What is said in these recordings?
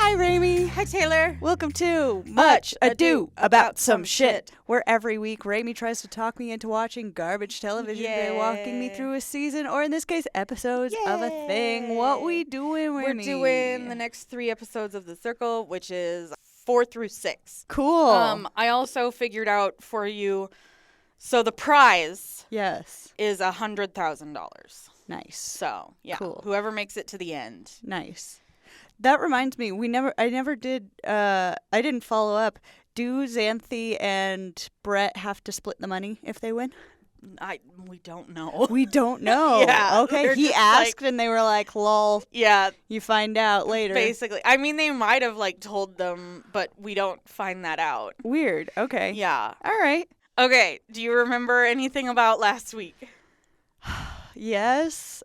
Hi, Raimi. Hi, Taylor. Welcome to Much Ado About Some Shit, where every week Raimi tries to talk me into watching garbage television by walking me through a season, or in this case, episodes of a thing. What we doing, Raimi? We're doing the next 3 episodes of The Circle, which is 4 through 6. Cool. I also figured out for you, so the prize is $100,000. Nice. So, yeah, cool. Whoever makes it to the end. Nice. That reminds me, I didn't follow up. Do Xanthi and Brett have to split the money if they win? We don't know. We don't know. Yeah. Okay. He asked and they were like, lol. Yeah. You find out later. Basically. I mean, they might have told them, but we don't find that out. Weird. Okay. Yeah. All right. Okay. Do you remember anything about last week? Yes.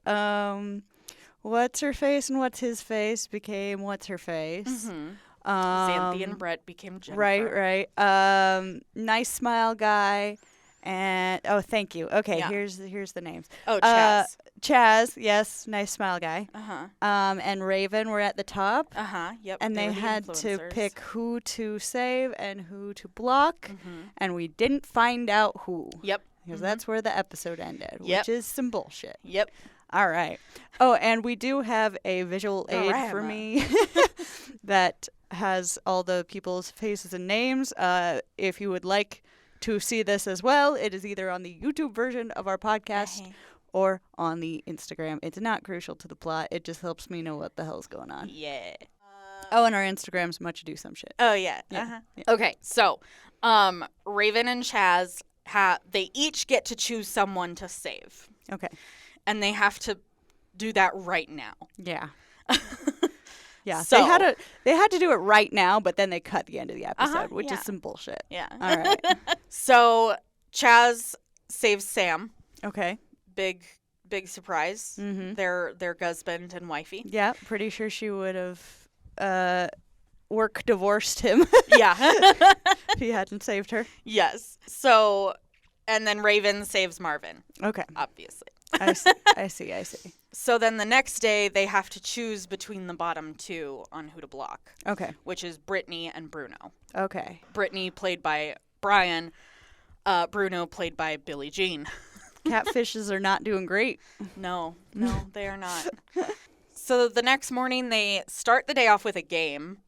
What's her face and what's his face became what's her face. Mm-hmm. Xanthi and Brett became Jennifer. Right. Nice smile guy. And thank you. Okay, here's the names. Oh, Chaz. Chaz, yes, nice smile guy. Uh-huh. And Raven were at the top. Uh-huh. Yep. And they had to pick who to save and who to block. Mm-hmm. And we didn't find out who. Yep. Because that's where the episode ended, which is some bullshit. Yep. All right. Oh, and we do have a visual aid for me that has all the people's faces and names. If you would like to see this as well, it is either on the YouTube version of our podcast or on the Instagram. It's not crucial to the plot. It just helps me know what the hell's going on. Yeah. And our Instagram's Much Ado Some Shit. Oh, yeah. Uh-huh. Yeah. Okay, so Raven and Chaz, they each get to choose someone to save. Okay. And they have to do that right now. Yeah. Yeah. So, they had to do it right now, but then they cut the end of the episode, which is some bullshit. Yeah. All right. So Chaz saves Sam. Okay. Big surprise. Mm-hmm. Their husband and wifey. Yeah. Pretty sure she would have work divorced him. Yeah. If he hadn't saved her. Yes. So, and then Raven saves Marvin. Okay. Obviously. I see. So then the next day, they have to choose between the bottom two on who to block. Okay. Which is Brittany and Bruno. Okay. Brittany played by Brian. Bruno played by Billie Jean. Catfishes are not doing great. No, they are not. So the next morning, they start the day off with a game.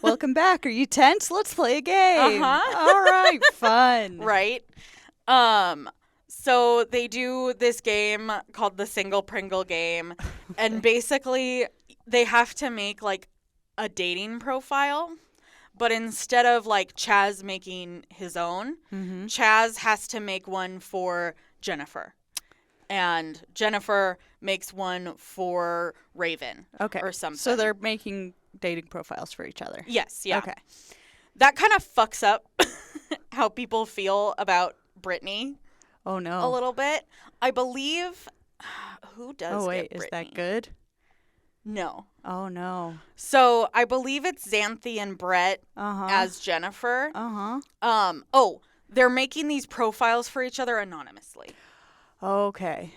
Welcome back. Are you tense? Let's play a game. Uh-huh. All right. Fun. Right. So they do this game called the Single Pringle game. Okay. And basically they have to make a dating profile. But instead of Chaz making his own, Chaz has to make one for Jennifer. And Jennifer makes one for Raven. Okay. Or something. So they're making dating profiles for each other. Yes, yeah. Okay. That kind of fucks up how people feel about Brittany. Oh, no. A little bit. I believe... Who does Oh, wait. get Brittany? Is that good? No. Oh, no. So, I believe it's Xanthi and Brett as Jennifer. They're making these profiles for each other anonymously. Okay.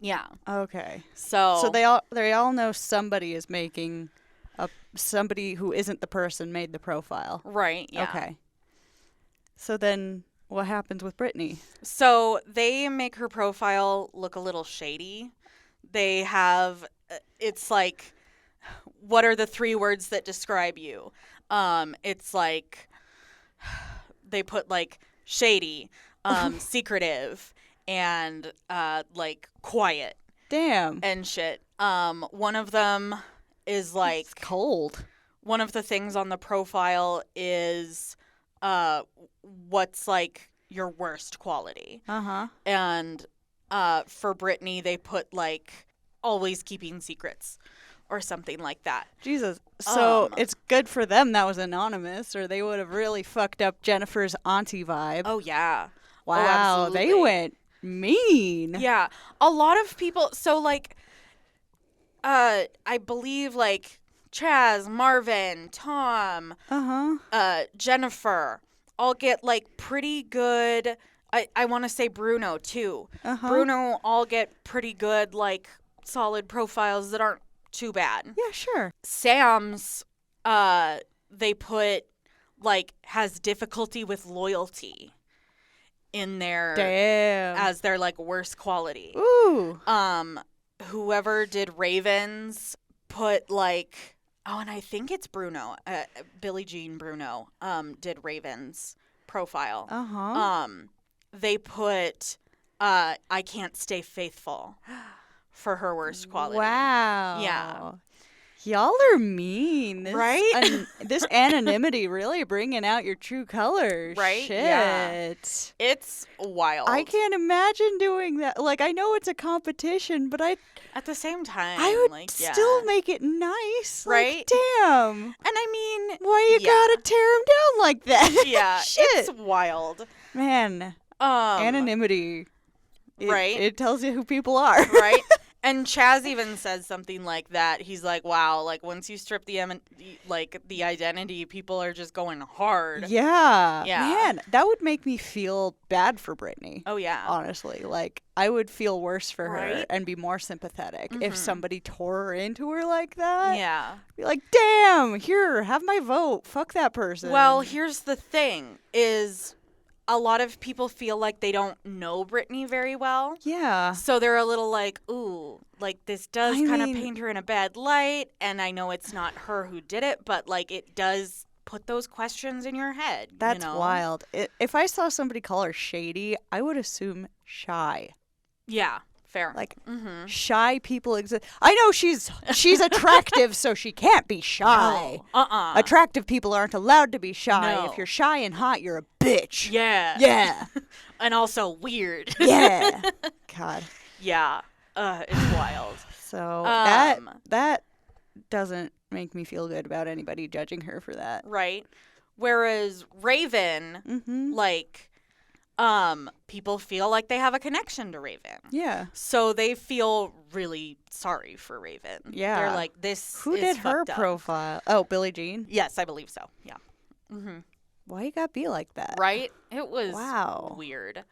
Yeah. Okay. So they all know somebody is making somebody who isn't the person made the profile. Right, yeah. Okay. So then what happens with Brittany? So they make her profile look a little shady. They have, it's what are the 3 words that describe you? It's they put shady, secretive, and quiet. Damn. And shit. One of them is it's cold. One of the things on the profile is what's your worst quality. And for Brittany they put always keeping secrets or something like that. Jesus. So it's good for them that was anonymous, or they would have really fucked up Jennifer's auntie vibe. Oh yeah. Wow, they went mean. Yeah. A lot of people, so I believe Chaz, Marvin, Tom, Jennifer all get pretty good. I want to say Bruno too. Bruno all get pretty good solid profiles that aren't too bad. Yeah, sure. Sam's, they put, like, has difficulty with loyalty in their, Damn. as their, like, worst quality. Ooh. Whoever did Ravens put, like, oh, and I think it's Bruno, Billie Jean Bruno, did Ravens profile. Uh-huh. They put, I can't stay faithful for her worst quality. Wow. Yeah. Y'all are mean. Right? This anonymity really bringing out your true colors. Right? Shit. Yeah. It's wild. I can't imagine doing that. Like, I know it's a competition, but at the same time, I would like, still make it nice. Right? Like, damn. And I mean, Why you gotta tear him down like that? Yeah. Shit. It's wild. Man. Anonymity. Right? It tells you who people are. Right? And Chaz even says something like that. He's like, wow, like, once you strip the identity, people are just going hard. Yeah. Yeah. Man, that would make me feel bad for Brittany. Oh, yeah. Honestly. Like, I would feel worse for her Right? and be more sympathetic if Mhm. somebody tore into her like that. Yeah. Be like, damn, here, have my vote. Fuck that person. Well, here's the thing, is a lot of people feel like they don't know Brittany very well. Yeah. So they're a little like, ooh, like, this does I kind of mean- paint her in a bad light, and I know it's not her who did it, but, like, it does put those questions in your head. That's you know? wild. If I saw somebody call her shady, I would assume shy. Yeah, fair. Like, mm-hmm. shy people exist. I know she's attractive, so she can't be shy. No. Attractive people aren't allowed to be shy. No. If you're shy and hot, you're a bitch. Yeah. Yeah. And also weird. Yeah. God. Yeah. It's wild. So Um, that doesn't make me feel good about anybody judging her for that. Right? Whereas Raven, Mm-hmm. like, people feel like they have a connection to Raven. Yeah. So they feel really sorry for Raven. Yeah. They're like, this Who is did her fucked up. profile? Oh, Billie Jean? Yes, I believe so. Yeah. Mm-hmm. Why you gotta be like that? Right? It was Wow. weird.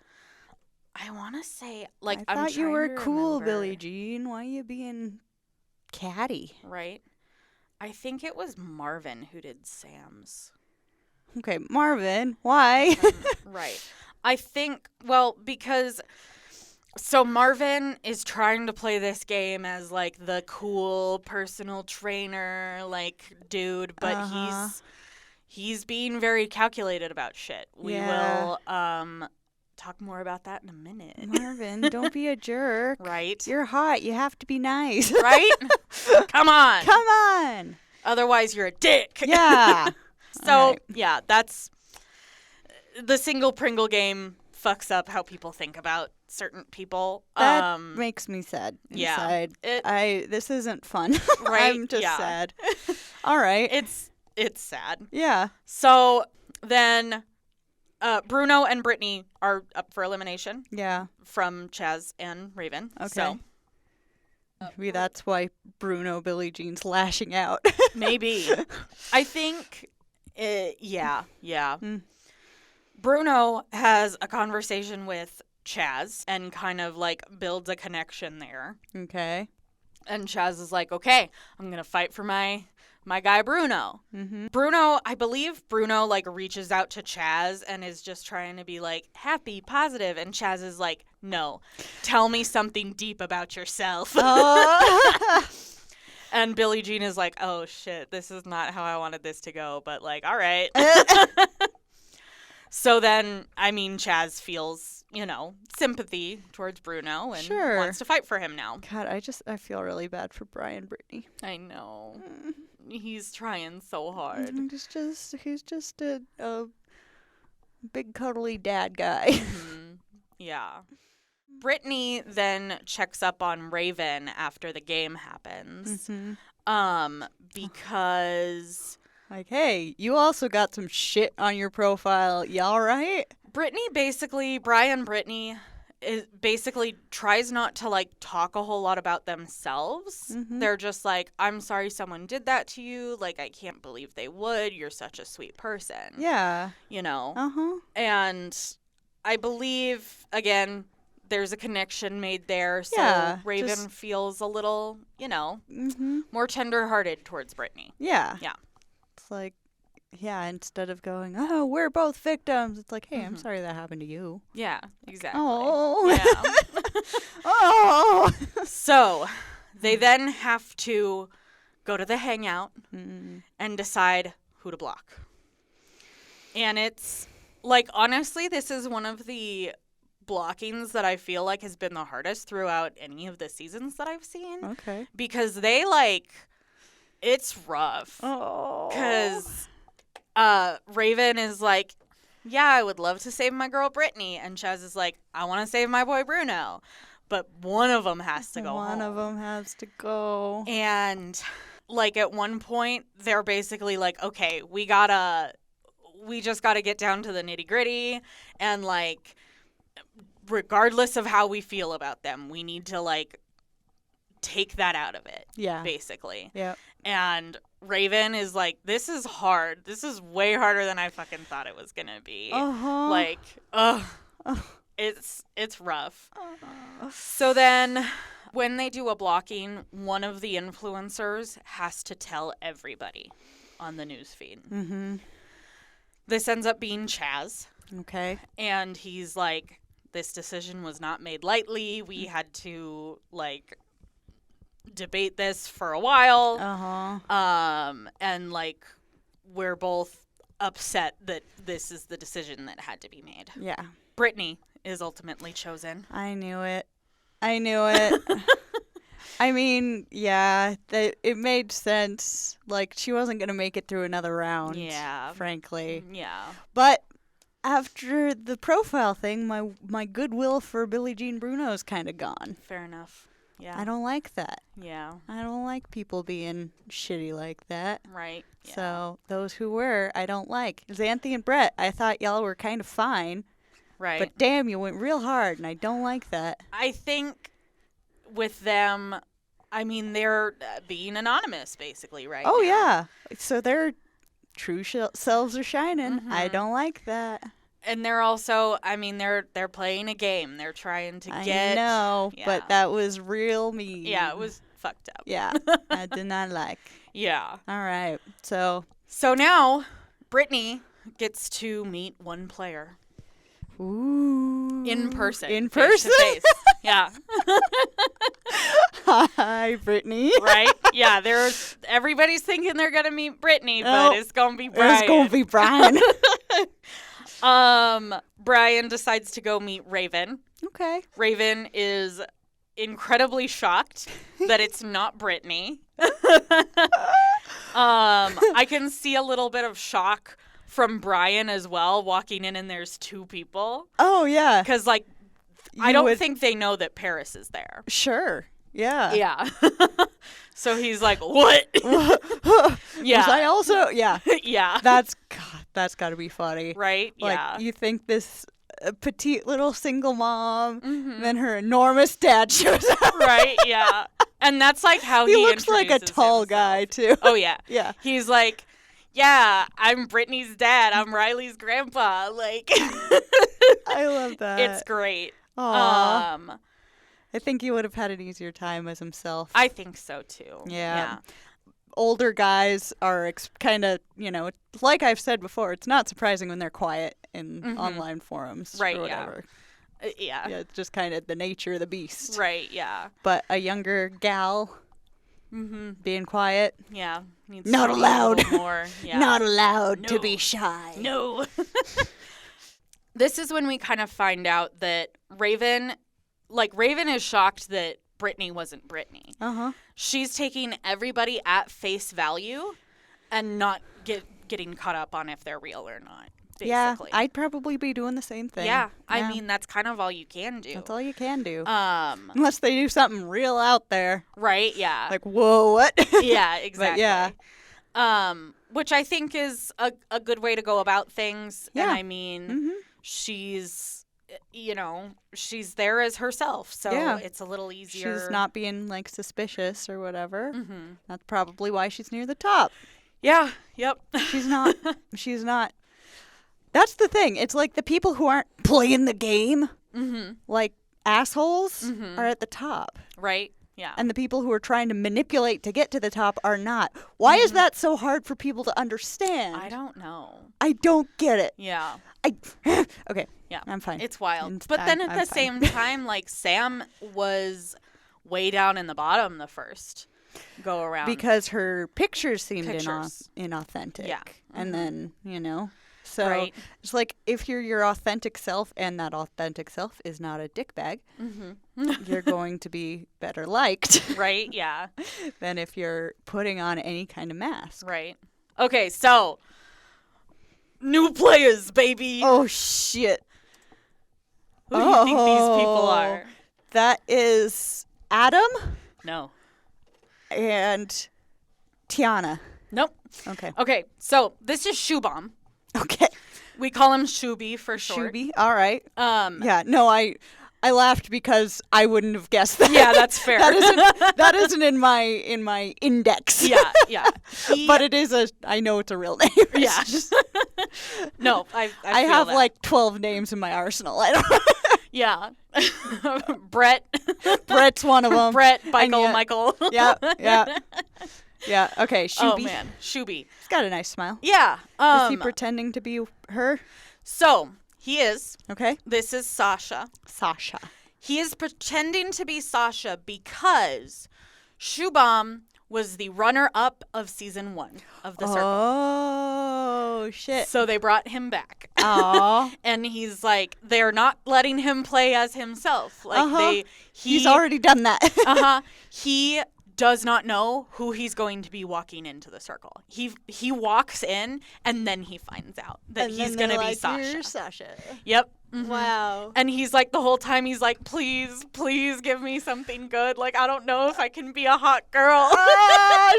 I want to say, like, I thought you were trying to cool, remember. Billie Jean. Why you being catty? Right? I think it was Marvin who did Sam's. Okay, Marvin, why? Right. I think, well, because, so Marvin is trying to play this game as, like, the cool personal trainer, like, dude, but Uh-huh. he's being very calculated about shit. We Yeah. will talk more about that in a minute. Marvin, don't be a jerk. Right? You're hot. You have to be nice. Right? Come on. Come on. Otherwise, you're a dick. Yeah. So, All right. yeah, that's the single Pringle game fucks up how people think about certain people. That makes me sad yeah. inside. This isn't fun. Right? I'm just Yeah. sad. All right. It's sad. Yeah. So then Bruno and Brittany are up for elimination Yeah. from Chaz and Raven. Okay. So Maybe that's why Bruno Billie Jean's lashing out. maybe. I think, yeah. Hmm. Bruno has a conversation with Chaz and kind of, like, builds a connection there. Okay. And Chaz is like, okay, I'm going to fight for my guy Bruno. Mm-hmm. Bruno, I believe Bruno, like, reaches out to Chaz and is just trying to be, like, happy, positive. And Chaz is like, no, tell me something deep about yourself. Oh. And Billie Jean is like, oh, shit, this is not how I wanted this to go. But, like, all right. So then, I mean, Chaz feels, sympathy towards Bruno and Sure. wants to fight for him now. God, I feel really bad for Brian Brittany. I know. He's trying so hard. He's just a big cuddly dad guy. Mhm. Yeah. Brittany then checks up on Raven after the game happens. Mm-hmm. Because Like, hey, you also got some shit on your profile. You all right? Brian Brittany basically tries not to, like, talk a whole lot about themselves. Mhm. They're just like, I'm sorry someone did that to you. Like, I can't believe they would. You're such a sweet person. Yeah. You know? Uh-huh. And I believe, again, there's a connection made there. So Yeah, Raven feels a little, Mm-hmm. more tender-hearted towards Brittany. Yeah. Yeah. It's like, yeah, instead of going, oh, we're both victims, it's like, hey, I'm Mhm. sorry that happened to you. Yeah, exactly. Oh. Yeah. Oh. So they then have to go to the hangout and decide who to block. And it's like, honestly, this is one of the blockings that I feel like has been the hardest throughout any of the seasons that I've seen. Okay. Because they it's rough. Oh. Because Raven is like, yeah, I would love to save my girl Brittany. And Chaz is like, I want to save my boy Bruno. But one of them has to go One home. of them has to go. And like at one point, they're basically like, okay, we just gotta get down to the nitty gritty. And like, regardless of how we feel about them, we need to like take that out of it. Yeah. Basically. Yep. And Raven is like, this is hard. This is way harder than I fucking thought it was gonna be. Uh-huh. Like, it's rough. So then when they do a blocking, one of the influencers has to tell everybody on the newsfeed. Mm-hmm. This ends up being Chaz. Okay. And he's like, this decision was not made lightly. We had to, like, debate this for a while. Uh-huh. And, like, we're both upset that this is the decision that had to be made. Yeah. Brittany is ultimately chosen. I knew it. I mean, yeah, it made sense. Like, she wasn't going to make it through another round. Yeah. Frankly. Yeah. But after the profile thing, my goodwill for Billie Jean Bruno's kind of gone. Fair enough. Yeah. I don't like that. Yeah. I don't like people being shitty like that. Right. Yeah. So those who were, I don't like. Xanthi and Brett, I thought y'all were kind of fine. Right. But damn, you went real hard, and I don't like that. I think with them, I mean, they're being anonymous, basically, right? Oh, now. yeah. So their true selves are shining. Mhm. I don't like that. And they're also, I mean, they're playing a game. They're trying to get. I know, Yeah. but that was real mean. Yeah, it was fucked up. Yeah, I did not like. Yeah. All right, so now, Brittany gets to meet one player. Ooh. In person. In face to person? face. Yeah. Hi, Brittany. Right? Yeah, everybody's thinking they're going to meet Brittany, but it's going to be Brian. It's going to be Brian. Brian decides to go meet Raven. Okay. Raven is incredibly shocked that it's not Brittany. I can see a little bit of shock from Brian as well, walking in and there's two people. Oh, yeah. Because, like, I don't think they know that Paris is there. Sure. Yeah. Yeah. So he's like, what? Yeah. Was I also? Yeah. Yeah. That's got to be funny. Right? Like, yeah. you think this petite little single mom, then her enormous dad shows up. Right? Yeah. And that's like how he looks like a tall himself. guy, too. Oh, yeah. Yeah. He's like, yeah, I'm Brittany's dad. I'm Riley's grandpa. Like, I love that. it's great. Aww. I think he would have had an easier time as himself. I think so, too. Yeah. Older guys are kind of, like I've said before, it's not surprising when they're quiet in online forums Right, or whatever. Yeah. Yeah, it's just kind of the nature of the beast. Right, yeah. But a younger gal being quiet, Yeah. Needs Not to be allowed. A little more. Yeah. not allowed to No. be shy. No. This is when we kind of find out that Raven is shocked that Brittany wasn't Brittany. Uh-huh. She's taking everybody at face value and not getting caught up on if they're real or not, basically. Yeah, I'd probably be doing the same thing. Yeah, I mean, that's kind of all you can do. That's all you can do. Um, Unless they do something real out there. right, yeah. Like, whoa, what? Yeah, exactly. yeah. Which I think is a good way to go about things. Yeah. And I mean, she's, she's there as herself. So Yeah. it's a little easier. She's not being, like, suspicious or whatever. Mm-hmm. That's probably why she's near the top. Yeah, yep. She's not. She's not. That's the thing. It's like the people who aren't playing the game. Mm-hmm. Like, assholes are at the top. Right? Yeah. And the people who are trying to manipulate to get to the top are not. Why is that so hard for people to understand? I don't know. I don't get it. Yeah. Okay. Yeah. I'm fine. It's wild. And But then at I'm the fine. same time, like, Sam was way down in the bottom the first go around. Because her pictures seemed Pictures. inauthentic. Yeah. And then, So Right. it's like if you're your authentic self and that authentic self is not a dickbag, you're going to be better liked Right? Yeah. than if you're putting on any kind of mask. Right. Okay, so new players, baby. Oh, shit. Who do you think these people are? That is Adam No. and Tiana. Nope. Okay. Okay, so this is Shoebomb. Okay. We call him Shooby for short. Shuby. All right. Um, Yeah. No, I laughed because I wouldn't have guessed that. Yeah, that's fair. that isn't in my index. yeah. But it is I know it's a real name. Yeah. It's just, No, I feel have that. like 12 names in my arsenal. I don't. Yeah. Brett. Brett's one of them. Brett, Michael, yet- Michael. Yeah. Okay. Shuby. Oh, man. Shooby. He's got a nice smile. Yeah. Is he pretending to be her? So, he is. Okay. This is Sasha. Sasha. He is pretending to be Sasha because Shoebomb was the runner-up of season 1 of the circle. Oh, shit. So they brought him back. Aw. And he's like, they're not letting him play as himself. Like He's already done that. He does not know who he's going to be walking into the circle. He walks in and then he finds out that he's going to be Sasha. You're Sasha. Yep. Mhm. Wow. And he's like, the whole time he's like, please give me something good. Like, I don't know if I can be a hot girl.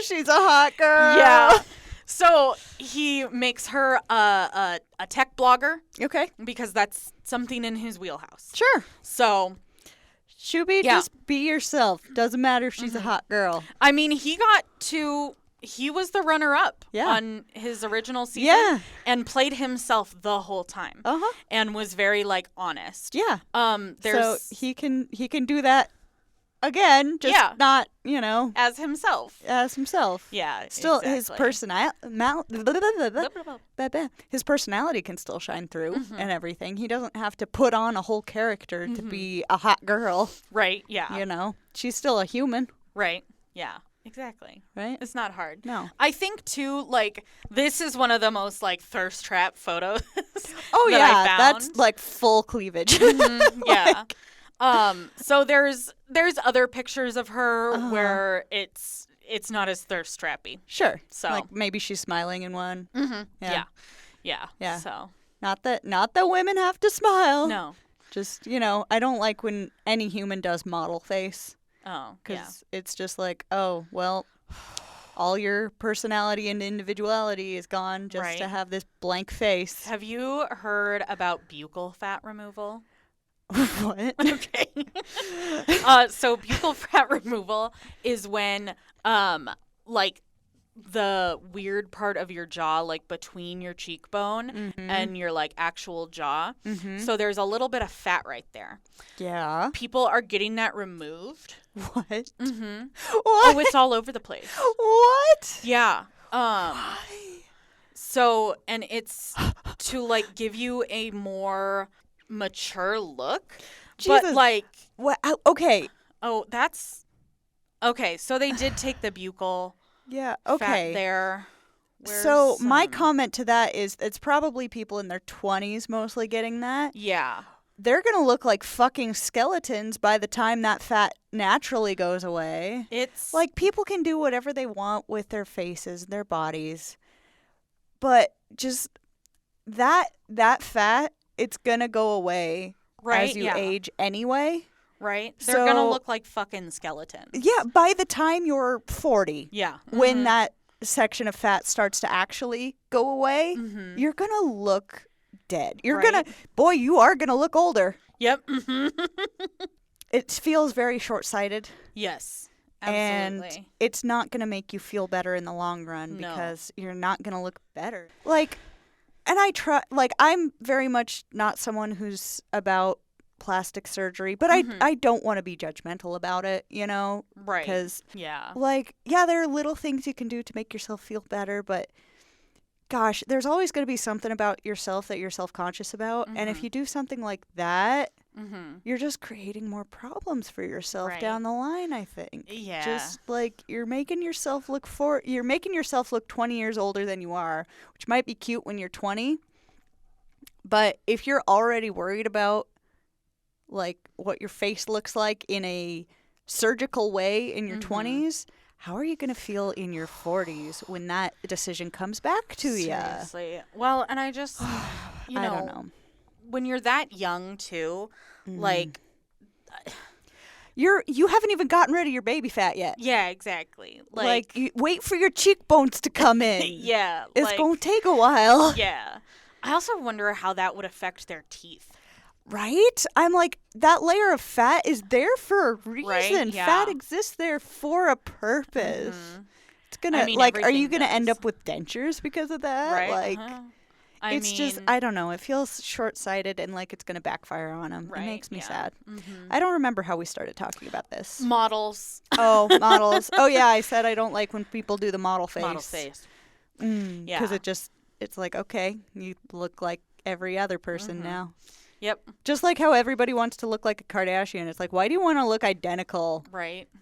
She's a hot girl. Yeah. So he makes her a tech blogger Okay. because that's something in his wheelhouse. Sure. So, Shuby, Yeah. just be yourself. Doesn't matter if she's a hot girl. I mean, he was the runner-up Yeah. on his original season Yeah. and played himself the whole time and was very, like, honest. Yeah. There's So he can do that again, just not, as himself. as himself. Yeah, Still, exactly. his personality can still shine through and everything. He doesn't have to put on a whole character to be a hot girl. Right, yeah. She's still a human, Right, yeah, exactly. right? It's not hard. No. I think, too, like, this is one of the most, like, thirst trap photos Oh, that I found. that's like full cleavage. Yeah. So there's other pictures of her where it's not as thirst trappy. Sure. So like maybe she's smiling in one. yeah. Yeah. So Not that women have to smile. no. Just, I don't like when any human does model face. Oh, Because it's just like, oh, well, all your personality and individuality is gone just Right. to have this blank face. Have you heard about buccal fat removal? What? Okay. So buccal fat removal is when, like, the weird part of your jaw, like between your cheekbone and your, like, actual jaw. So there's a little bit of fat right there. Yeah. People are getting that removed. What? Mm-hmm. What? Oh, it's all over the place. What? Yeah. Why? So, and it's to, like, give you a more mature look. Jesus. But, like, What? Okay. oh, that's okay. So they did take the buccal Yeah. fat Okay. there. So my Where's, comment to that is it's probably people in their 20s mostly getting that. yeah. They're going to look like fucking skeletons by the time that fat naturally goes away. It's Like, people can do whatever they want with their faces and their bodies. But just that fat, it's going to go away right. as you yeah. age anyway. Right. They're gonna So- look like fucking skeletons. Yeah, by the time you're 40, Yeah. when that section of fat starts to actually go away, you're going to look dead. You're Right. going to, boy, you are going to look older. Yep. It feels very short-sighted. Yes. And Absolutely. it's not going to make you feel better in the long run No. because you're not going to look better. Like, and I'm very much not someone who's about plastic surgery, but I don't want to be judgmental about it, you know? Right. Because, yeah, there are little things you can do to make yourself feel better, but gosh, there's always going to be something about yourself that you're self-conscious about. And if you do something like that, you're just creating more problems for yourself down the line, I think. Yeah. Just you're making yourself look 20 years older than you are, which might be cute when you're 20. But if you're already worried about what your face looks like in a surgical way in your 20s, how are you going to feel in your 40s when that decision comes back to you? Seriously. Well, and I just, I don't know. When you're that young too, you haven't even gotten rid of your baby fat yet. Yeah, exactly. You wait for your cheekbones to come in. Yeah. It's going to take a while. Yeah. I also wonder how that would affect their teeth. Right? I'm that layer of fat is there for a reason. Right? Yeah. Fat exists there for a purpose. It's going to, are you going to end up with dentures because of that? Right. Just, I don't know. It feels short-sighted and it's going to backfire on them. Right, it makes me yeah. sad. I don't remember how we started talking about this. Models. Oh, models. Oh, yeah. I said I don't like when people do the model face. Model face. Yeah. Because it's okay, you look like every other person now. Yep. Just like how everybody wants to look like a Kardashian. It's why do you want to look identical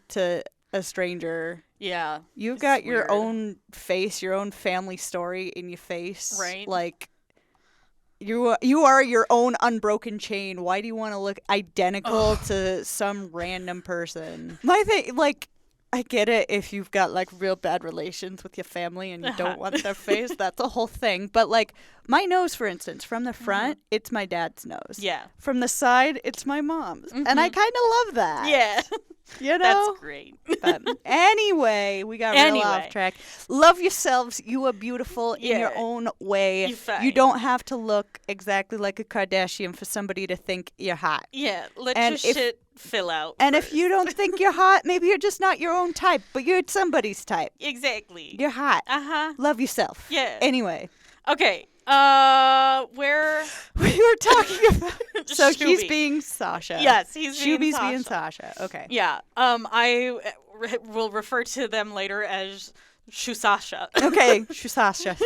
to a stranger? Yeah. You've got your own face, your own family story in your face. Right. You are your own unbroken chain. Why do you want to look identical to some random person? My thing, I get it if you've got real bad relations with your family and you don't want their face. That's a whole thing. But my nose, for instance, from the front, it's my dad's nose. Yeah. From the side, it's my mom's. And I kind of love that. Yeah. You know? That's great. But anyway, we got real off track. Love yourselves. You are beautiful in your own way. You don't have to look exactly like a Kardashian for somebody to think you're hot. Yeah. Let your shit fill out. And first. if you don't think you're hot, maybe you're just not your own type, but you're somebody's type. Exactly. You're hot. Love yourself. Yeah. Anyway. Okay. Where we were talking about. So Shuby. he's being Sasha. Yes, he's Shuby's being Sasha. Okay. Yeah. I will refer to them later as Shusasha. Okay, Shusasha.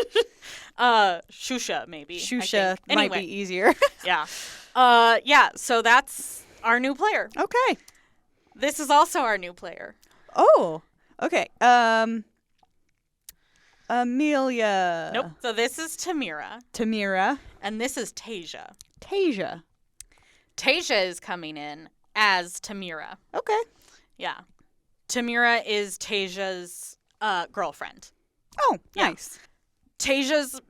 Shusha maybe. Shusha anyway. might be easier. Yeah. Yeah. So that's our new player. Okay. This is also our new player. Oh. Okay. Amelia. Nope. So this is Tamira. Tamira. And this is Tasia. Tasia. Tasia is coming in as Tamira. Okay. Yeah. Tamira is Tasia's girlfriend. Oh, nice. Tasia's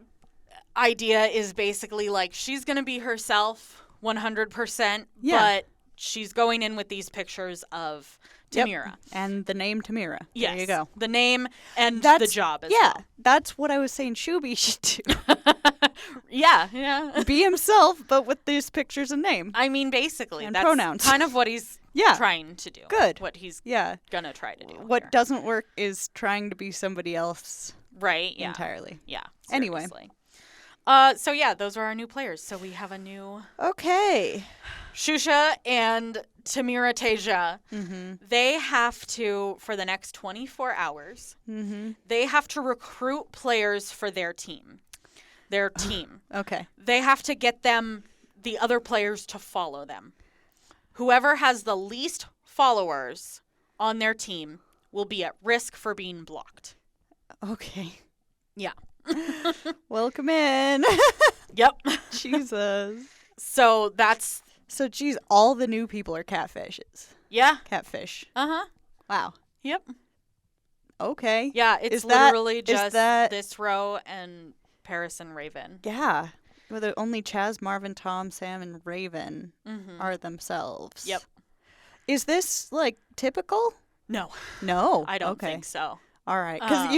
idea is basically she's going to be herself 100%, but she's going in with these pictures of Tamira. Yep. And the name Tamira. Yes. There you go. The name and the job as well. Yeah. That's what I was saying Shuby should do. Yeah. Be himself, but with these pictures and name. I mean, basically. And that's pronouns. kind of what he's trying to do. Good. What he's going to try to do. What here. doesn't work is trying to be somebody else. Right, yeah. Entirely. Yeah. Anyway. Seriously. So yeah, those are our new players. So we have a new Shusha and Tamira Tasia. They have to, for the next 24 hours, they have to recruit players for their team. Okay. They have to get the other players to follow them. Whoever has the least followers on their team will be at risk for being blocked. Okay. Yeah. Welcome in. Yep. Jesus. So geez, all the new people are catfishes. Yeah. Catfish. Uh-huh. Wow. Yep. Okay. Yeah, it's literally just this row and Paris and Raven. Yeah. Well, only Chaz, Marvin, Tom, Sam, and Raven are themselves. Yep. Is this typical? No. No. I don't think so. All right. Because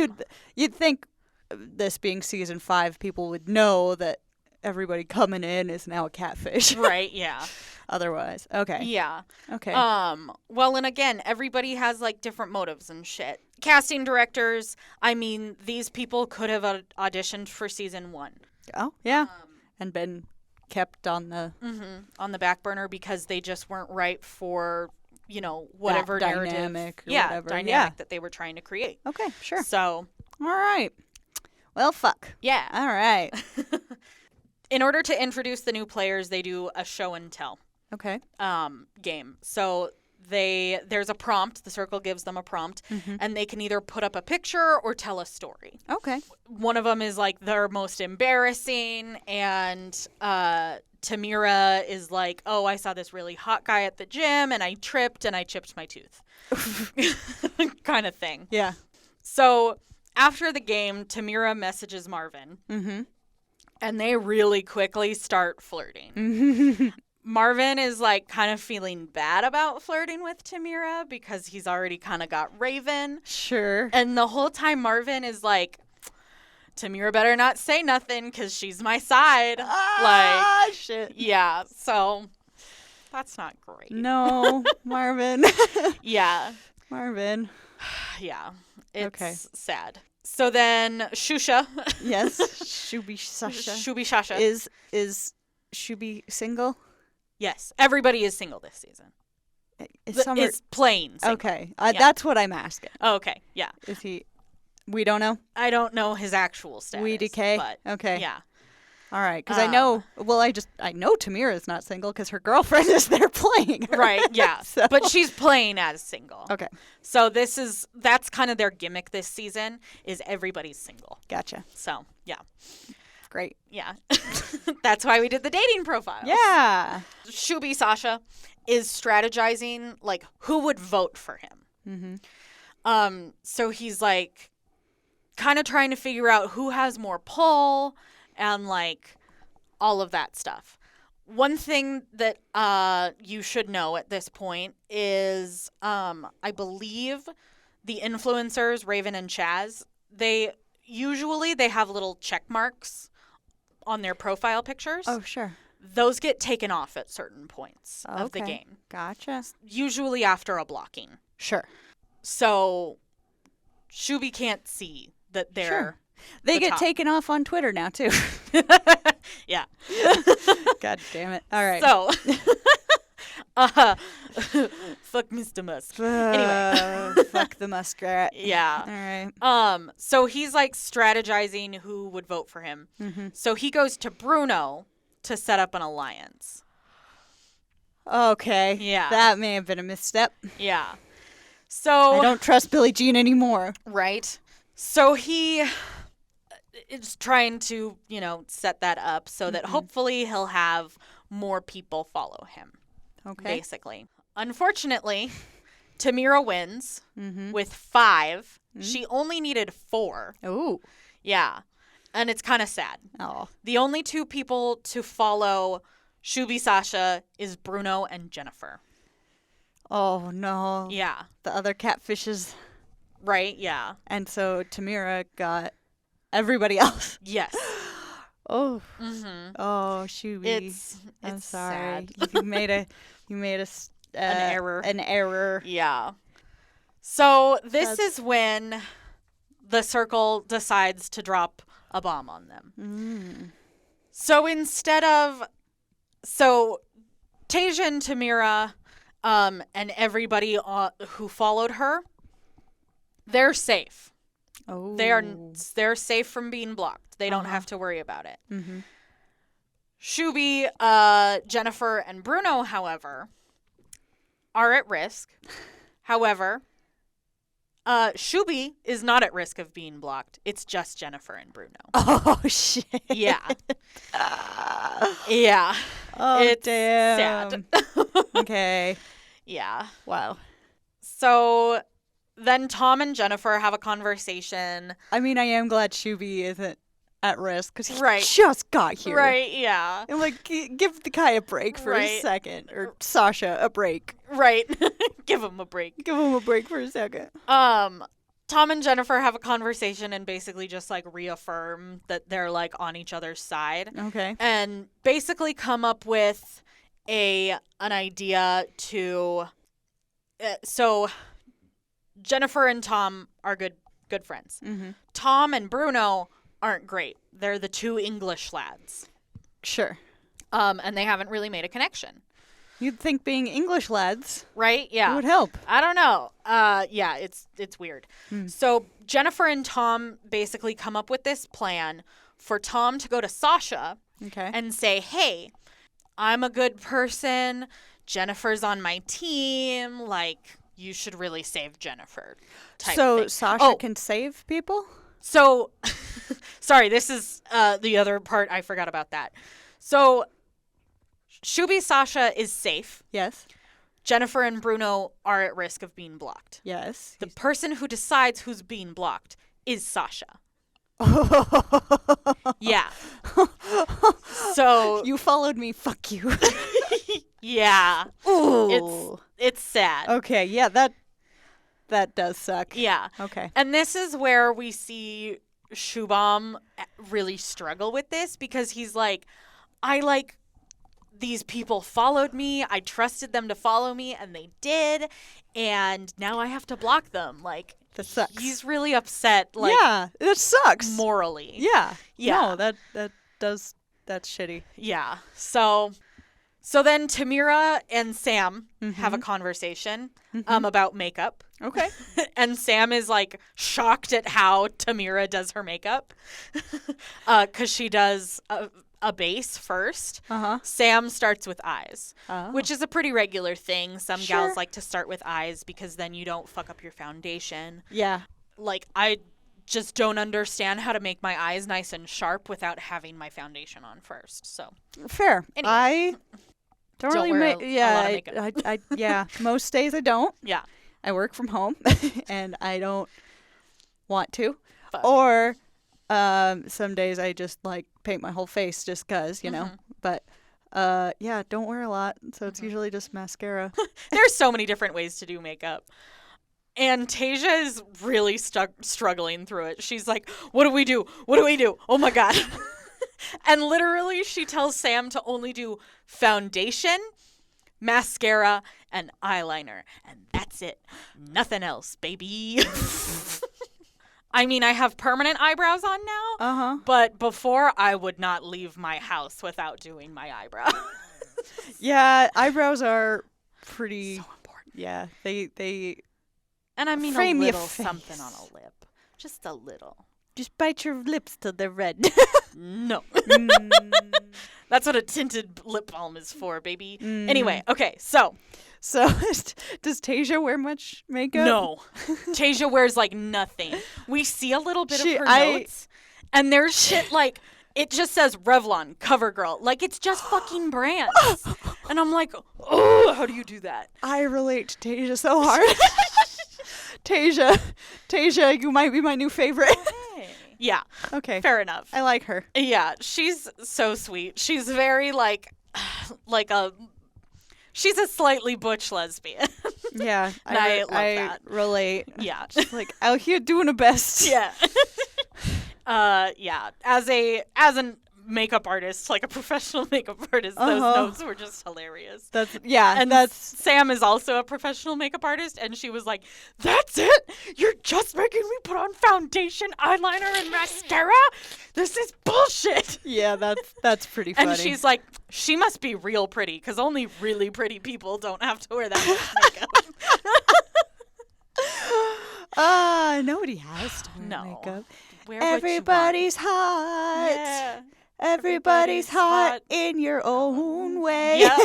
you'd think this being season 5, people would know that everybody coming in is now a catfish. Right, yeah. Otherwise. Okay. Yeah. Okay. Well, and again, everybody has different motives and shit. Casting directors, I mean, these people could have auditioned for season 1. Oh, yeah. And been kept on the back burner because they just weren't right for, whatever that narrative, dynamic or whatever. dynamic that they were trying to create. Okay, sure. So, all right. Well, fuck. Yeah. All right. In order to introduce the new players, they do a show and tell. Okay. Game. So there's a prompt. The circle gives them a prompt, and they can either put up a picture or tell a story. Okay. One of them is like their most embarrassing, and Tamira is like, oh, I saw this really hot guy at the gym, and I tripped, and I chipped my tooth. Kind of thing. Yeah. So after the game, Tamira messages Marvin, and they really quickly start flirting. Marvin is like kind of feeling bad about flirting with Tamira because he's already kind of got Raven. Sure. And the whole time Marvin is like, Tamira better not say nothing because she's my side. Shit. Yeah. So that's not great. No, Marvin. Yeah. Marvin. Yeah. It's sad. So then Shusha. Yes. Shubi Sasha. Shubi Shasha. Is Shubi single? Yes. Everybody is single this season. Is playing single. Okay. That's what I'm asking. Oh, okay. Yeah. Is he... We don't know? I don't know his actual status. We decay? But okay. Yeah. All right. Because I know... Well, I know Tamira's not single because her girlfriend is there playing her. Right. Yeah. So. But she's playing as single. Okay. So that's kind of their gimmick this season is everybody's single. Gotcha. So, yeah. Great. Yeah. That's why we did the dating profile. Yeah. Shubi Sasha is strategizing, like, who would vote for him. So he's, like, kind of trying to figure out who has more pull and, like, all of that stuff. One thing that you should know at this point is I believe the influencers, Raven and Chaz, they have little check marks on their profile pictures. Oh, sure. Those get taken off at certain points of the game. Gotcha. Usually after a blocking. Sure. So Shubi can't see that they're Sure. They get top. taken off on Twitter now, too. Yeah. God damn it. All right. So, fuck Mr. Musk. Anyway. Fuck the muskrat. Yeah. All right. So he's like strategizing who would vote for him. So he goes to Bruno to set up an alliance. Okay. Yeah. That may have been a misstep. Yeah. So I don't trust Billie Jean anymore. Right. So he is trying to, set that up so that hopefully he'll have more people follow him. Okay. Basically. Unfortunately, Tamira wins with 5. She only needed 4. Ooh. Yeah. And it's kind of sad. Oh. The only 2 people to follow Shubi Sasha is Bruno and Jennifer. Oh, no. Yeah. The other catfishes. Right? Yeah. And so Tamira got everybody else. Yes. Oh. Oh, Shubi. I'm sorry. Sad. You made an error. An error. Yeah. So this is when the circle decides to drop a bomb on them. So Tasia and Tamira and everybody who followed her, they're safe. Oh. They're safe from being blocked. They don't have to worry about it. Shubi, Jennifer, and Bruno, however, are at risk. However, Shubi is not at risk of being blocked. It's just Jennifer and Bruno. Oh, shit. Yeah. Yeah. Oh, it's damn. sad. Okay. Yeah. Wow. So then Tom and Jennifer have a conversation. I mean, I am glad Shubi isn't at risk because he Right. just got here. Right, yeah. I'm like, give the guy a break for a second. Or Sasha a break. Right. Give him a break. Give him a break for a second. Tom and Jennifer have a conversation and basically just like reaffirm that they're like on each other's side. Okay. And basically come up with an idea to so Jennifer and Tom are good friends. Tom and Bruno aren't great. They're the 2 English lads. Sure. And they haven't really made a connection. You'd think being English lads, right? Yeah, it would help. I don't know. Yeah, it's weird. So Jennifer and Tom basically come up with this plan for Tom to go to Sasha and say, "Hey, I'm a good person. Jennifer's on my team. Like, you should really save Jennifer." So Sasha can save people? So, sorry, this is the other part. I forgot about that. So, Shubi Sasha is safe. Yes. Jennifer and Bruno are at risk of being blocked. Yes. The person who decides who's being blocked is Sasha. Yeah. So you followed me. Fuck you. Yeah. Ooh. It's sad. Okay. Yeah. That does suck. Yeah. Okay. And this is where we see Shubham really struggle with this, because he's like, these people followed me. I trusted them to follow me, and they did. And now I have to block them. Like, that sucks. He's really upset. Like, yeah, it sucks. Morally. Yeah. Yeah. No, that's shitty. Yeah. So then Tamira and Sam have a conversation about makeup. Okay. And Sam is like shocked at how Tamira does her makeup, because she does a base first. Sam starts with eyes, which is a pretty regular thing. Some gals like to start with eyes because then you don't fuck up your foundation. Yeah. Like, I just don't understand how to make my eyes nice and sharp without having my foundation on first. So fair. Anyway. I don't really make a lot of makeup. I yeah. Most days I don't. Yeah. I work from home and I don't want to. Fuck. Or some days I just like paint my whole face just 'cause, you know. But yeah, don't wear a lot, so it's usually just mascara. There's so many different ways to do makeup. And Tasia is really struggling through it. She's like, what do we do? What do we do? Oh my God. And literally she tells Sam to only do foundation, mascara, and eyeliner. And that's it. Nothing else, baby. I mean, I have permanent eyebrows on now. But before, I would not leave my house without doing my eyebrows. Yeah, eyebrows are pretty... So important. Yeah, they And I mean frame a your little face. something on a lip. Just a little. just bite your lips till they're red. No. That's what a tinted lip balm is for, baby. Anyway, okay, so does Tasia wear much makeup? no. Tasia wears like nothing. We see a little bit of her notes, and there's shit like, it just says Revlon, CoverGirl. Like, it's just fucking brands. And I'm like, oh, how do you do that? I relate to Tasia so hard. Tasia, you might be my new favorite. Yeah. Okay. Fair enough. I like her. Yeah, she's so sweet. She's very she's a slightly butch lesbian. Yeah. I love I that. relate. Yeah. Just like out here doing her best. Yeah. Yeah. As a makeup artist, like a professional makeup artist, those notes were just hilarious. And Sam is also a professional makeup artist, and she was like, "That's it? You're just making me put on foundation, eyeliner, and mascara? This is bullshit." Yeah, that's pretty funny. And she's like, "She must be real pretty, because only really pretty people don't have to wear that much makeup." Nobody has to wear No. makeup. Wear what you want. Everybody's hot. Yeah. Everybody's hot in your own way. Yeah.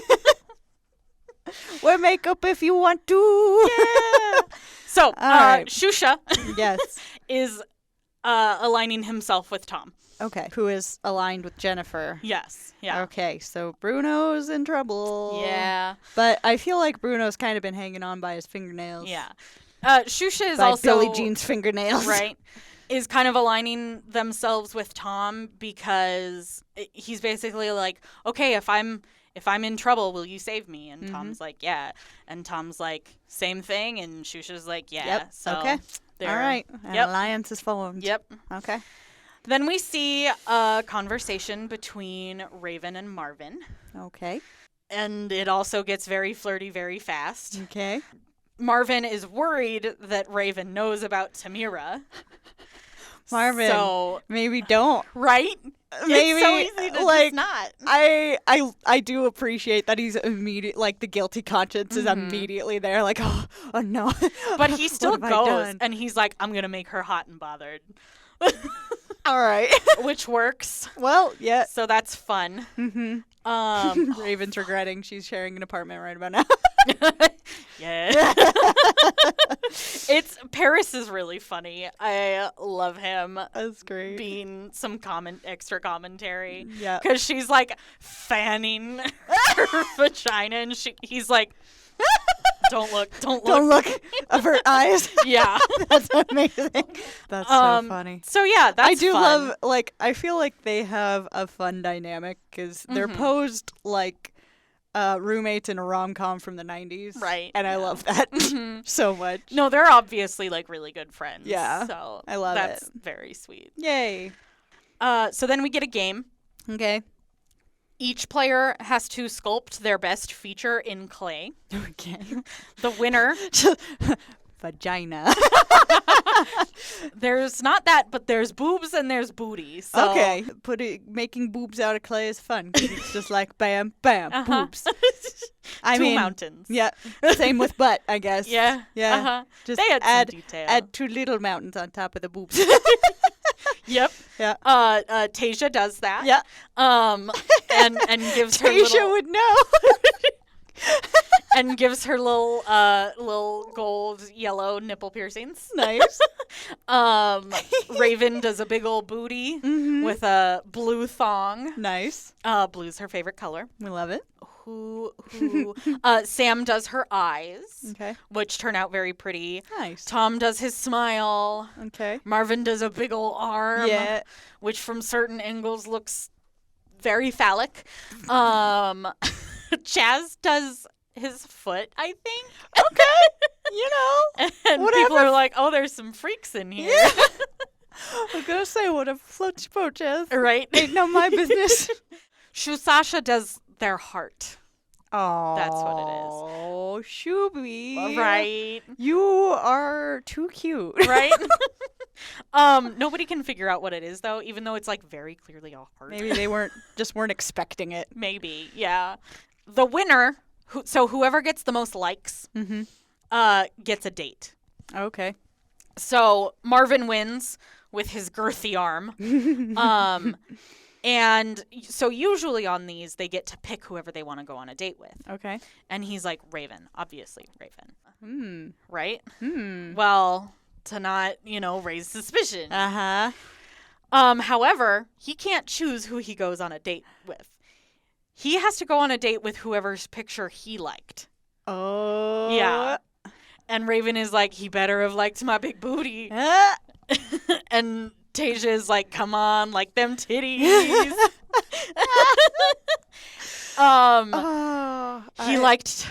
Wear makeup if you want to. Yeah. So, right. Shusha Yes. is aligning himself with Tom. Okay. Who is aligned with Jennifer. Yes. Yeah. Okay, so Bruno's in trouble. Yeah. But I feel like Bruno's kind of been hanging on by his fingernails. Yeah. Shusha is By also Billie Jean's fingernails. right. Is kind of aligning themselves with Tom, because he's basically like, okay, if I'm in trouble, will you save me? And Tom's like, yeah. And Tom's like, same thing. And Shusha's like, yeah. Yep. So okay. All right. An alliance is formed. Yep. Okay. Then we see a conversation between Raven and Marvin. Okay. And it also gets very flirty very fast. Okay. Marvin is worried that Raven knows about Tamira. Marvin, So maybe don't. right? Maybe It's so easy to like just not. I do appreciate that he's immediate, like the guilty conscience is immediately there, like oh no. But he still What have I goes, done? and he's like, I'm gonna make her hot and bothered, All right. which works. Well, yeah. So that's fun. Raven's regretting she's sharing an apartment right about now. Yeah. It's Paris is really funny. I love him That's great. being some extra commentary. Yeah. Because she's like fanning her vagina, and he's like, don't look. Don't look. Avert eyes. Yeah. That's amazing. That's so funny. So yeah, that's I do fun. love, like, I feel like they have a fun dynamic because they're posed like roommates in a rom-com from the 90s. Right. And I love that so much. No, they're obviously like really good friends. Yeah, So I love that's it. very sweet. Yay. So then we get a game. Okay. Each player has to sculpt their best feature in clay. Okay. The winner. Vagina. There's not that, but there's boobs and there's booty. So. Okay. Making boobs out of clay is fun 'cause it's just like bam, bam, boobs. I Two mean, mountains. Yeah. Same with butt, I guess. Yeah. Yeah. Uh-huh. Just They had some detail. add 2 little mountains on top of the boobs. Yep. Yeah. Tasia does that. Yeah. And gives her Tasia little, would know. and gives her little gold yellow nipple piercings. Nice. Raven does a big old booty with a blue thong. Nice. Blue's her favorite color. We love it. Sam does her eyes, Okay. which turn out very pretty. Nice. Tom does his smile. Okay. Marvin does a big old arm, Yeah. which from certain angles looks very phallic. Chaz does his foot, I think. Okay. You know. And Whatever. people are like, oh, there's some freaks in here. I was gonna say whatever floats your boat, Jess. Right? Ain't no my business. Shusasha does their heart. Oh. That's what it is. Oh, Shuby. Right. You are too cute. Right? Nobody can figure out what it is, though, even though it's, like, very clearly a heart. Maybe they weren't expecting it. Maybe, yeah. The winner, so whoever gets the most likes, gets a date. Okay. So Marvin wins with his girthy arm. And so usually on these, they get to pick whoever they want to go on a date with. Okay. And he's like, Raven, obviously Raven. Right? Hmm. Well, to not, raise suspicion. Uh-huh. However, he can't choose who he goes on a date with. He has to go on a date with whoever's picture he liked. Oh. Yeah. And Raven is like, he better have liked my big booty. And Tasia is like, come on, like them titties. He liked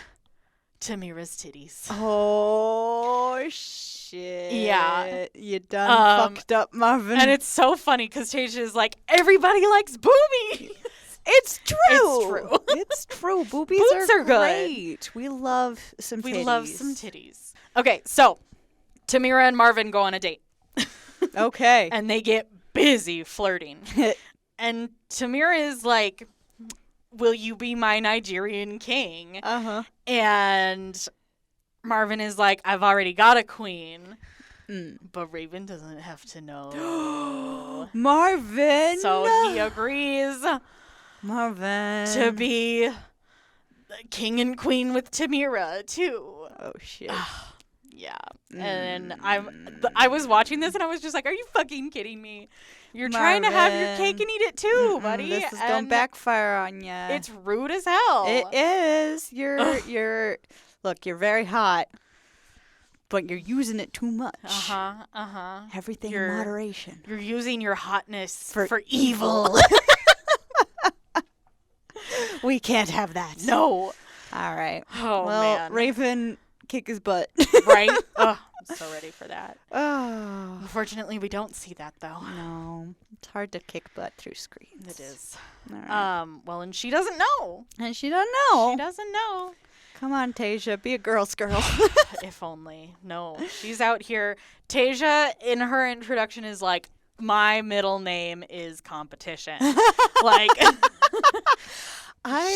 Tamira's titties. Oh, shit. Yeah. You done fucked up, Marvin. And it's so funny because Tasia is like, everybody likes boobies. It's true. It's true. It's true. Boobies Boobs are good. great. We love some titties. We love some titties. Okay, so Tamira and Marvin go on a date. Okay. And they get busy flirting. And Tamira is like, will you be my Nigerian king? Uh-huh. And Marvin is like, I've already got a queen. But Raven doesn't have to know. Marvin! So he agrees Marvin. to be the king and queen with Tamira, too. Oh, shit. Yeah. And I was watching this and I was just like, are you fucking kidding me? You're trying to have your cake and eat it too, buddy. This is going to backfire on you. It's rude as hell. It is. You're look, you're very hot, but you're using it too much. Everything in moderation. You're using your hotness for evil. We can't have that. No. All right. Oh, well, man. Raven, kick his butt. Right? Oh, I'm so ready for that. Oh. Unfortunately, we don't see that, though. No. It's hard to kick butt through screens. It is. All right. Well, and she doesn't know. And she doesn't know. She doesn't know. Come on, Tasia. Be a girl's girl. If only. No. She's out here. Tasia, in her introduction, is like, my middle name is competition. Like,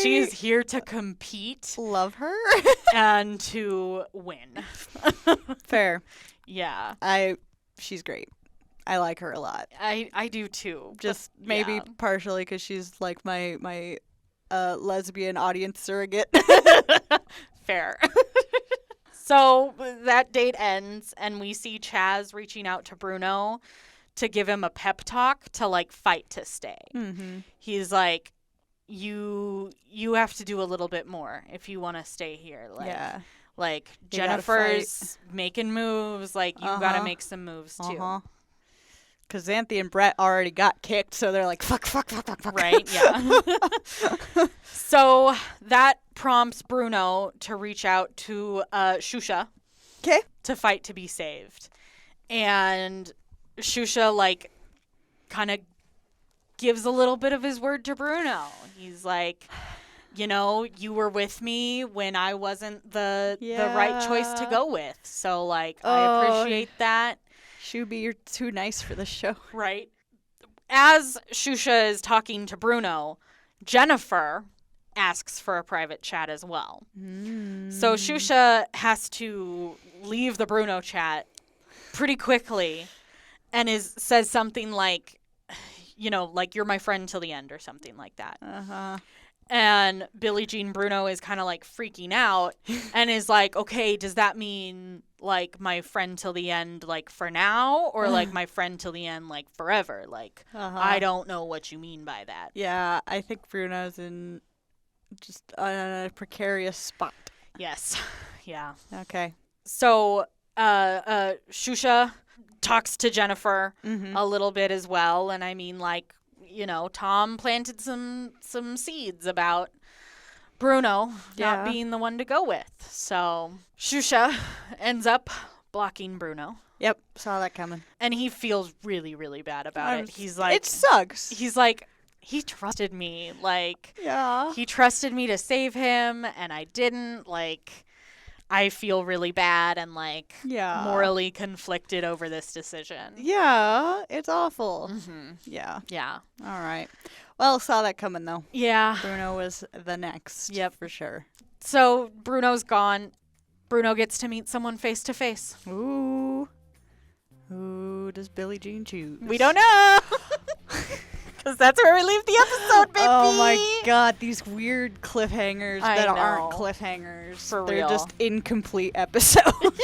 she's here to compete. Love her. And to win. Fair. Yeah. She's great. I like her a lot. I do too. Just maybe partially because she's like my lesbian audience surrogate. Fair. So that date ends, and we see Chaz reaching out to Bruno to give him a pep talk to like fight to stay. Mm-hmm. He's like, you have to do a little bit more if you want to stay here. Like, yeah. Like Jennifer's making moves. Like, you gotta make some moves too. Because Xanthi and Brett already got kicked, so they're like, fuck. Right, yeah. So that prompts Bruno to reach out to Shusha. Okay. To fight to be saved. And Shusha, like, kind of gives a little bit of his word to Bruno. He's like, you know, you were with me when I wasn't the right choice to go with. So, like, I appreciate that. Shuby, you're too nice for this show. Right. As Shusha is talking to Bruno, Jennifer asks for a private chat as well. So Shusha has to leave the Bruno chat pretty quickly and says something like, you know, like, you're my friend till the end or something like that. And Billie Jean Bruno is kind of like freaking out and is like, okay, does that mean like my friend till the end, like for now, or like my friend till the end, like forever? Like, I don't know what you mean by that. Yeah, I think Bruno's in just a precarious spot. Yes. Yeah. Okay. So, Shusha talks to Jennifer a little bit as well. And I mean, like, you know, Tom planted some seeds about Bruno not being the one to go with. So Shusha ends up blocking Bruno. Yep, saw that coming. And he feels really, really bad about it. He's like, it sucks. He's like, he trusted me. Like, yeah. He trusted me to save him, and I didn't. Like, I feel really bad and, like, morally conflicted over this decision. Yeah, it's awful. Yeah. All right. Well, saw that coming, though. Yeah. Bruno was the next. Yep. For sure. So, Bruno's gone. Bruno gets to meet someone face to face. Ooh. Who does Billie Jean choose? We don't know. Because that's where we leave the episode, baby. Oh my god, these weird cliffhangers that aren't cliffhangers. They're real. just incomplete episodes.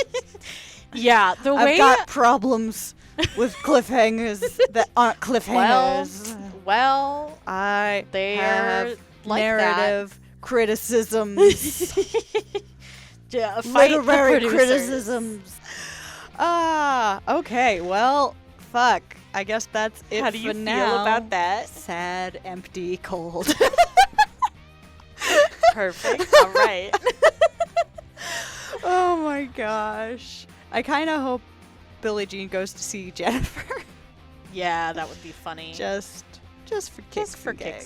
Yeah, the way I've got problems with cliffhangers that aren't cliffhangers. Well, I have like narrative criticisms. Literary criticisms. Okay, well, fuck. I guess that's it. How do you feel about that? Sad, empty, cold. Perfect. All right. Oh my gosh. I kind of hope Billie Jean goes to see Jennifer. Yeah, that would be funny. Just for kicks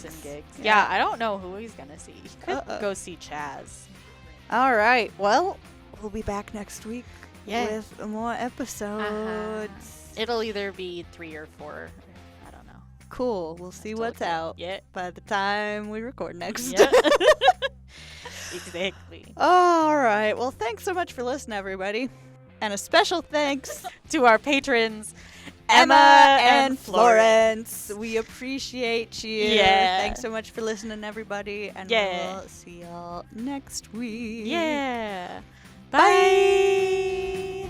and gigs. Yeah, I don't know who he's going to see. He could go see Chaz. All right. Well, we'll be back next week with more episodes. It'll either be 3 or 4. I don't know. Cool. We'll see what's out by the time we record next. Yeah. Exactly. All right. Well, thanks so much for listening, everybody. And a special thanks to our patrons, Emma and Florence. We appreciate you. Yeah. Thanks so much for listening, everybody. And we'll see y'all next week. Yeah. Bye.